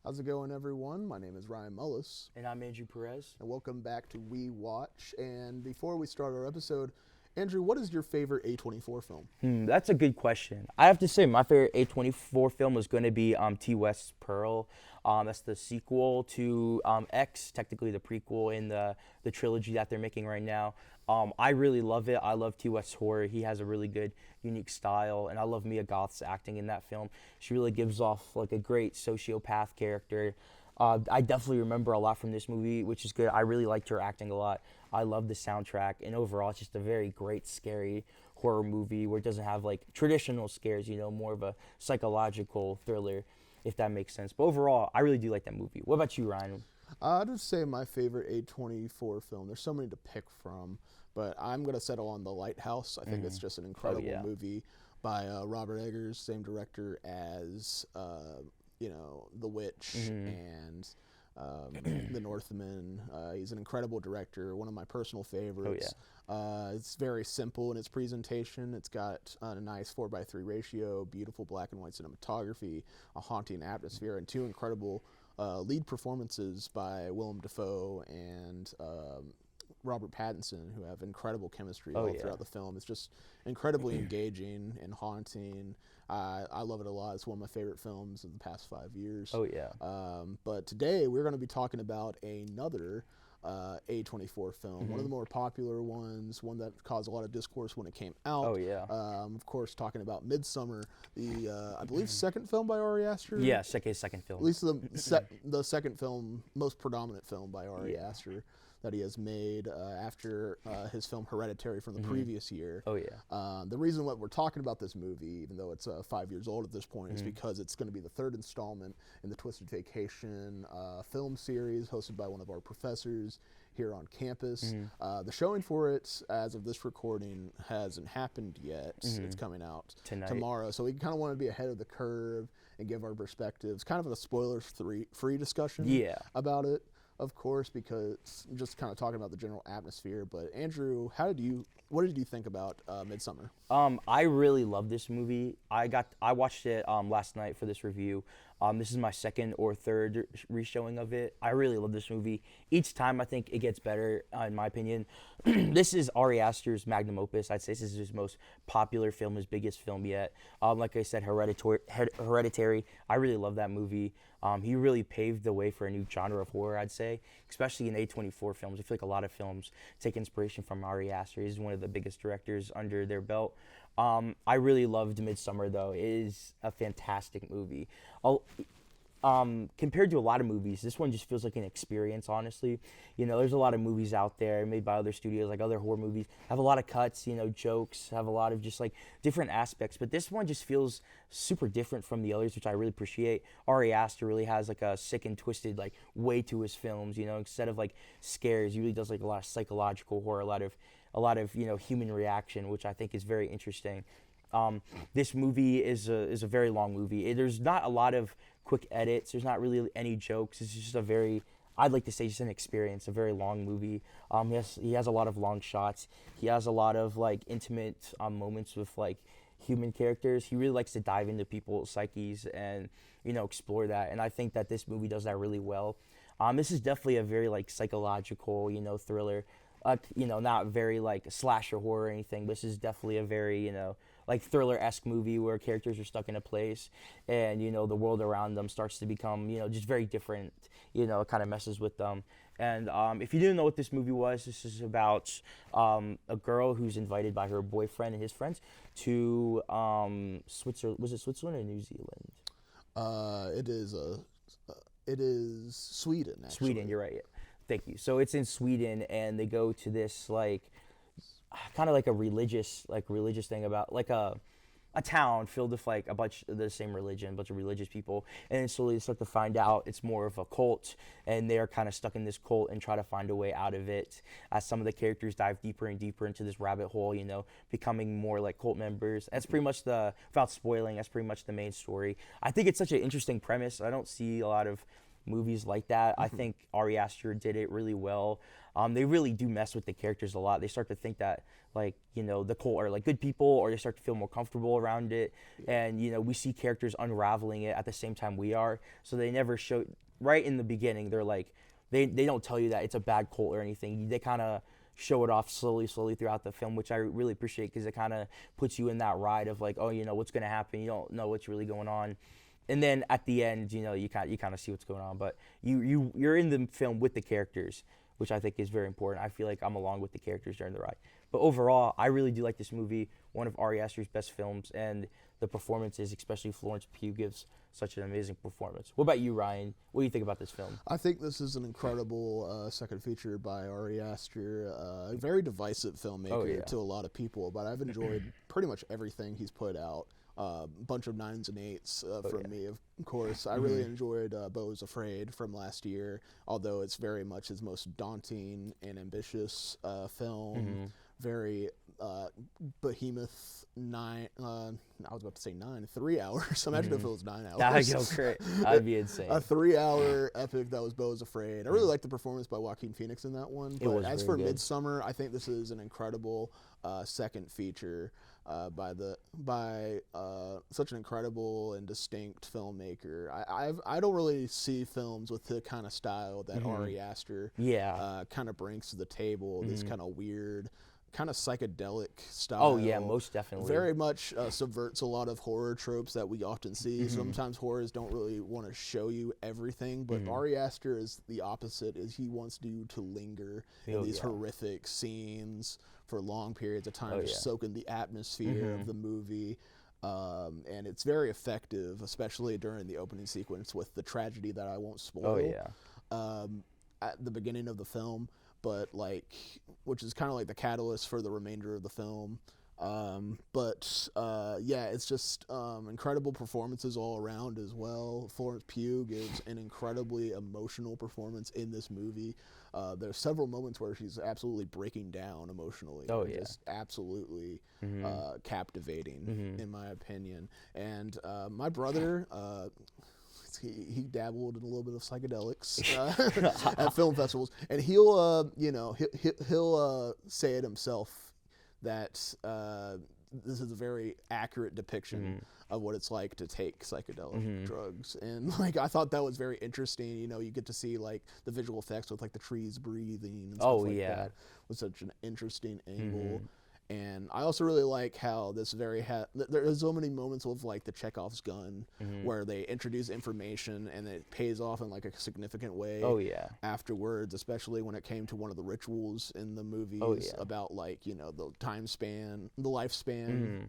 How's it going, everyone? My name is Ryan Mullis, And I'm Andrew Perez. and welcome back to We Watch. And before we start our episode, Andrew, what is your favorite A24 film? That's a good question. I have to say, my favorite A24 film was going to be T. West's Pearl. That's the sequel to X, technically the prequel in the trilogy that they're making right now. I really love it. I love T. West's horror. He has a really good, unique style, and I love Mia Goth's acting in that film. She really gives off like a great sociopath character. I definitely remember a lot from this movie, which is good. I really liked her acting a lot. I love the soundtrack, and overall, it's just a very great, scary horror movie where it doesn't have like traditional scares, more of a psychological thriller, if that makes sense. But overall, I really do like that movie. What about you, Ryan? I'd just say my favorite A24 film. There's so many to pick from, but I'm going to settle on The Lighthouse. I think it's just an incredible yeah. movie by Robert Eggers, same director as, The Witch and The Northman. He's an incredible director, one of my personal favorites. It's very simple in its presentation. It's got a nice 4:3 ratio, beautiful black and white cinematography, a haunting atmosphere, and two incredible lead performances by Willem Dafoe and Robert Pattinson, who have incredible chemistry all throughout the film. It's just incredibly engaging and haunting. I love it a lot. It's one of my favorite films of the past 5 years. Oh yeah. But today we're going to be talking about another A24 film, one of the more popular ones, one that caused a lot of discourse when it came out. Oh yeah. Of course, talking about Midsommar, the I believe second film by Ari Aster. Yeah, second film. At least the second film, most predominant film by Ari Aster that he has made after his film Hereditary from the previous year. Oh yeah. The reason that we're talking about this movie, even though it's 5 years old at this point, is because it's going to be the third installment in the Twisted Vacation film series hosted by one of our professors here on campus. The showing for it, as of this recording, hasn't happened yet. It's coming out tomorrow, so we kind of want to be ahead of the curve and give our perspectives. Kind of a spoiler-free discussion about it, of course, because I'm just kind of talking about the general atmosphere. But Andrew, what did you think about Midsommar? I really love this movie. I watched it last night for this review. This is my second or third re-showing of it. I really love this movie. Each time I think it gets better, in my opinion. This is Ari Aster's magnum opus. I'd say this is his most popular film, his biggest film yet. Like I said, Hereditary. I really love that movie. He really paved the way for a new genre of horror, I'd say, especially in A24 films. I feel like a lot of films take inspiration from Ari Aster. He's one of the biggest directors under their belt. I really loved Midsommar, though. It is a fantastic movie. Compared to a lot of movies, this one just feels like an experience, honestly. There's a lot of movies out there made by other studios, like other horror movies, have a lot of cuts, jokes, have a lot of just like different aspects. But this one just feels super different from the others, which I really appreciate. Ari Aster really has like a sick and twisted like way to his films, instead of like scares, he really does like a lot of psychological horror, a lot of human reaction, which I think is very interesting. This movie is a very long movie. There's not a lot of quick edits. There's not really any jokes. It's just I'd like to say just an experience, a very long movie. He has a lot of long shots. He has a lot of like intimate moments with like human characters. He really likes to dive into people's psyches and explore that. And I think that this movie does that really well. This is definitely a very like psychological thriller. Not very like slasher horror or anything, but this is definitely a very like thriller-esque movie where characters are stuck in a place and the world around them starts to become just very different. It kind of messes with them. And if you didn't know what this movie was, this is about a girl who's invited by her boyfriend and his friends to Switzerland. Was it Switzerland or New Zealand? It is Sweden, actually. Sweden, you're right. Yeah. Thank you. So it's in Sweden, and they go to this like kind of like a religious thing about like a town filled with like a bunch of the same religion, a bunch of religious people, and then slowly they start to find out it's more of a cult, and they're kind of stuck in this cult and try to find a way out of it as some of the characters dive deeper and deeper into this rabbit hole, becoming more like cult members. That's pretty much without spoiling, that's pretty much the main story. I think it's such an interesting premise. I don't see a lot of movies like that. I think Ari Aster did it really well. They really do mess with the characters a lot. They start to think that, like, the cult are like good people, or they start to feel more comfortable around it. And, we see characters unraveling it at the same time we are. So they never show, right in the beginning, they're like, they don't tell you that it's a bad cult or anything. They kind of show it off slowly throughout the film, which I really appreciate, because it kind of puts you in that ride of like, oh, what's going to happen. You don't know what's really going on. And then at the end, you kind of see what's going on. But you're in the film with the characters, which I think is very important. I feel like I'm along with the characters during the ride. But overall, I really do like this movie, one of Ari Aster's best films, and the performances, especially Florence Pugh, gives such an amazing performance. What about you, Ryan? What do you think about this film? I think this is an incredible second feature by Ari Aster. A very divisive filmmaker to a lot of people, but I've enjoyed pretty much everything he's put out. Bunch of 9s and 8s from me, of course. I really enjoyed Beau's Afraid from last year, although it's very much his most daunting and ambitious film. Very behemoth 9. I was about to say 9, 3 hours. Imagine if it was 9 hours. That'd go great. That'd be insane. A 3-hour epic that was Beau's Afraid. I really liked the performance by Joaquin Phoenix in that one. But as for Midsommar, I think this is an incredible second feature by such an incredible and distinct filmmaker. I don't really see films with the kind of style that Ari Aster kind of brings to the table. This kind of weird, kind of psychedelic style. Oh yeah, most definitely. Very much subverts a lot of horror tropes that we often see. Sometimes horrors don't really want to show you everything, but Ari Aster is the opposite. Is he wants you to linger in these horrific scenes for long periods of time, to soak in the atmosphere of the movie. And it's very effective, especially during the opening sequence with the tragedy that I won't spoil at the beginning of the film, but which is kind of like the catalyst for the remainder of the film. It's just incredible performances all around as well. Florence Pugh gives an incredibly emotional performance in this movie. There's several moments where she's absolutely breaking down emotionally. Just absolutely captivating, in my opinion. And my brother, he dabbled in a little bit of psychedelics at film festivals, and he'll say it himself that this is a very accurate depiction of what it's like to take psychedelic drugs. And I thought that was very interesting. You get to see the visual effects with the trees breathing and stuff that was such an interesting angle. And I also really like how this there's so many moments of the Chekhov's gun where they introduce information and it pays off in a significant way afterwards, especially when it came to one of the rituals in the movies about the time span, the lifespan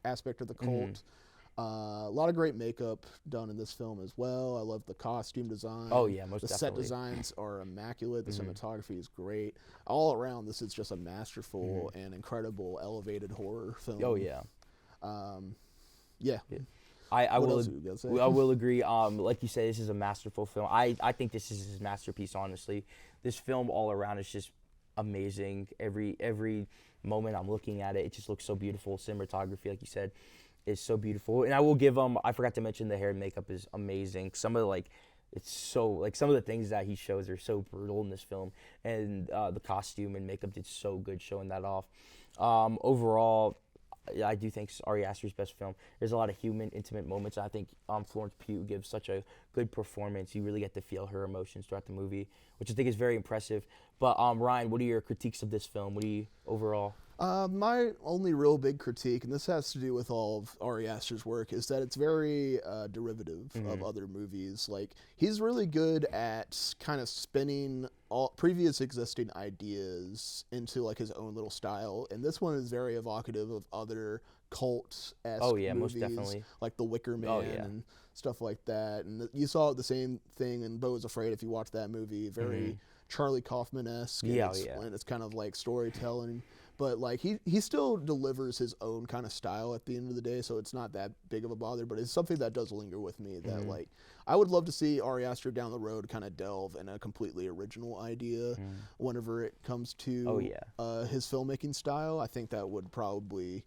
aspect of the cult. A lot of great makeup done in this film as well. I love the costume design. Oh yeah, most definitely. The set designs are immaculate. The cinematography is great. All around, this is just a masterful and incredible elevated horror film. Oh yeah. I will agree. Like you said, this is a masterful film. I think this is his masterpiece, honestly. This film all around is just amazing. Every moment I'm looking at it, it just looks so beautiful. Cinematography, like you said, is so beautiful. And I will give I forgot to mention the hair and makeup is amazing. Some of some of the things that he shows are so brutal in this film, and the costume and makeup did so good showing that off. Overall, I do think it's Ari Aster's best film. There's a lot of human, intimate moments. I think Florence Pugh gives such a good performance. You really get to feel her emotions throughout the movie, which I think is very impressive. But Ryan, what are your critiques of this film? What do you overall? My only real big critique, and this has to do with all of Ari Aster's work, is that it's very derivative of other movies. He's really good at kind of spinning all previous existing ideas into his own little style, and this one is very evocative of other cult-esque movies, most definitely. Like The Wicker Man and stuff like that. And you saw the same thing in Beau's Afraid if you watched that movie. Very Charlie Kaufman-esque. And it's kind of storytelling. But he still delivers his own kind of style at the end of the day, so it's not that big of a bother. But it's something that does linger with me. That I would love to see Ari Aster down the road kind of delve in a completely original idea whenever it comes to his filmmaking style. I think that would probably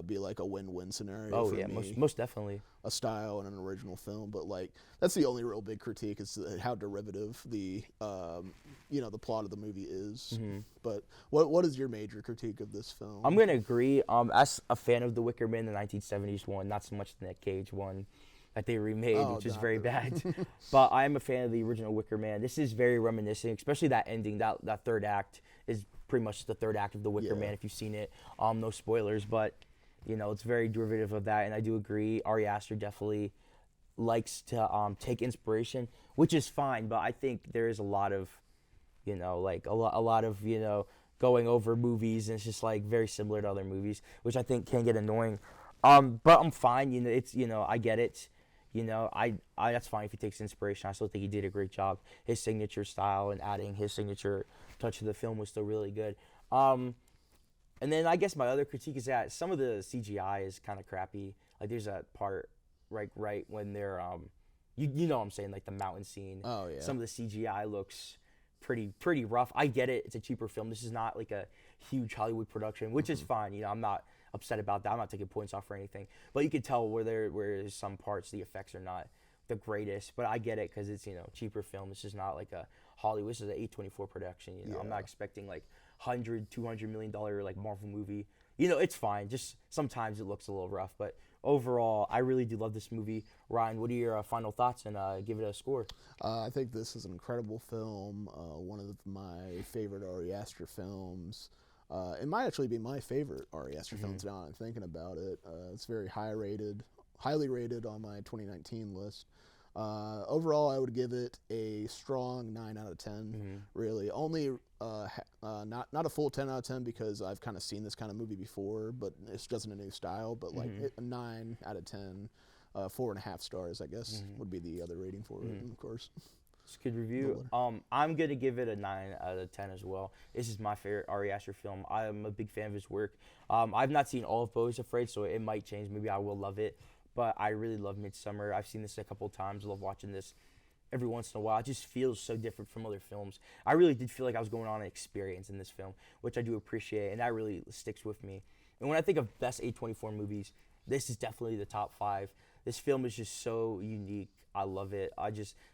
be like a win-win scenario Oh for yeah, me. most definitely. A style and an original film, but like that's the only real big critique is how derivative the the plot of the movie is. But what is your major critique of this film? I'm gonna agree. As a fan of The Wicker Man, the 1970s one, not so much the Nick Cage one that they remade, which is very bad. But I am a fan of the original Wicker Man. This is very reminiscent, especially that ending. That third act is pretty much the third act of The Wicker Man. If you've seen it, no spoilers, but it's very derivative of that. And I do agree. Ari Aster definitely likes to take inspiration, which is fine. But I think there is a lot of, like a lot of going over movies, and it's just like very similar to other movies, which I think can get annoying. But I'm fine. It's I get it. I that's fine if he takes inspiration. I still think he did a great job. His signature style and adding his signature touch to the film was still really good. And then I guess my other critique is that some of the CGI is kind of crappy. Like there's a part right when they're you know what I'm saying, like the mountain scene. Oh yeah. Some of the CGI looks pretty rough. I get it. It's a cheaper film. This is not like a huge Hollywood production, which is fine. I'm not upset about that. I'm not taking points off or anything. But you can tell where there's some parts the effects are not the greatest. But I get it because it's cheaper film. This is not like a Hollywood. This is an A24 production. I'm not expecting like $100-200 million like Marvel movie. It's fine. Just sometimes it looks a little rough. But overall, I really do love this movie. Ryan, what are your final thoughts, and give it a score? I think this is an incredible film. One of my favorite Ari Aster films. It might actually be my favorite Ari Aster films now I'm thinking about it. It's very highly rated on my 2019 list. Overall, I would give it a strong 9 out of 10. Really, only not a full 10 out of 10 because I've kind of seen this kind of movie before, but it's just in a new style. But like a 9 out of 10, 4.5 stars, I guess would be the other rating for it. Of course, it's a good review. I'm gonna give it a 9 out of 10 as well. This is my favorite Ari Aster film. I'm a big fan of his work. I've not seen all of Beau is Afraid, so it might change. Maybe I will love it. But I really love Midsommar. I've seen this a couple of times. I love watching this every once in a while. It just feels so different from other films. I really did feel like I was going on an experience in this film, which I do appreciate, and that really sticks with me. And when I think of best A24 movies, this is definitely the top 5. This film is just so unique. I love it.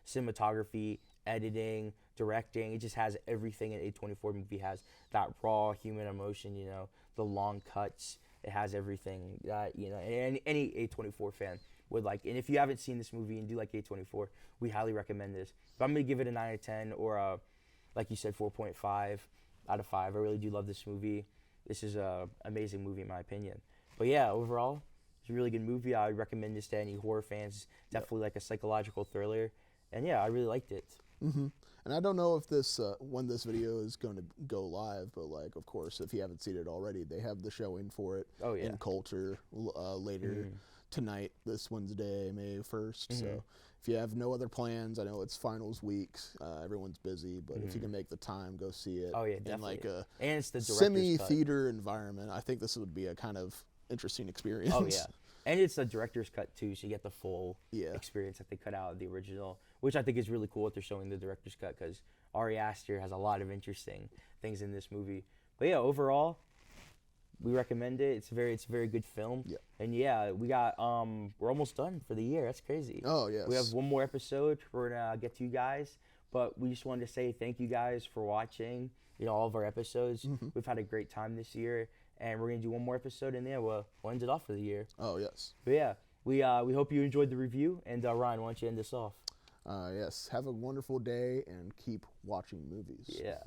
Cinematography, editing, directing, it just has everything an A24 movie has. That raw human emotion, the long cuts. It has everything that, any A24 fan would like. And if you haven't seen this movie and do like A24, we highly recommend this. But I'm going to give it a 9 out of 10 or, like you said, 4.5 out of 5. I really do love this movie. This is an amazing movie in my opinion. But yeah, overall, it's a really good movie. I would recommend this to any horror fans. Definitely like a psychological thriller. And yeah, I really liked it. And I don't know if this when this video is going to go live, but like, of course, if you haven't seen it already, they have the showing for it in Culture later tonight, this Wednesday, May 1st. So if you have no other plans, I know it's finals week, everyone's busy, but if you can make the time, go see it. Oh yeah, definitely. In like a and it's the semi-theater environment. I think this would be a kind of interesting experience. Oh yeah. And it's a director's cut too, so you get the full experience that they cut out of the original, which I think is really cool that they're showing the director's cut because Ari Aster has a lot of interesting things in this movie. But yeah, overall, we recommend it. It's a very good film. Yeah. And yeah, we got we're almost done for the year. That's crazy. Oh yes. We have one more episode we're gonna get to you guys, but we just wanted to say thank you guys for watching. All of our episodes. We've had a great time this year. And we're going to do one more episode, and then we'll end it off for the year. Oh, yes. But yeah, we hope you enjoyed the review. And Ryan, why don't you end this off? Yes. Have a wonderful day, and keep watching movies. Yeah.